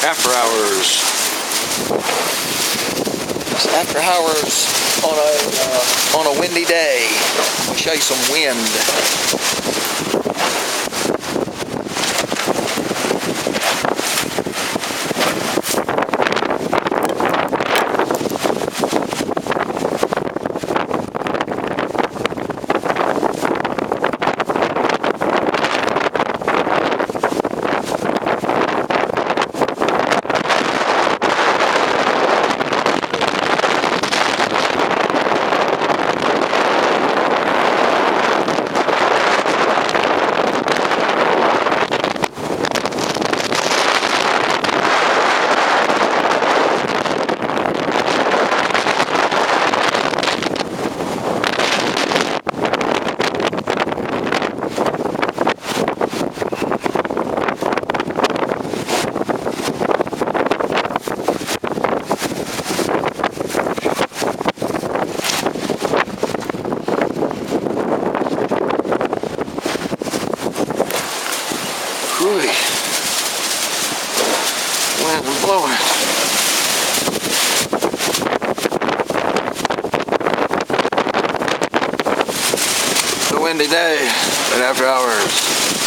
After hours. It's after hours on a windy day. I'll show you some wind. Whew. Wind's blowing. It's a windy day, right after hours.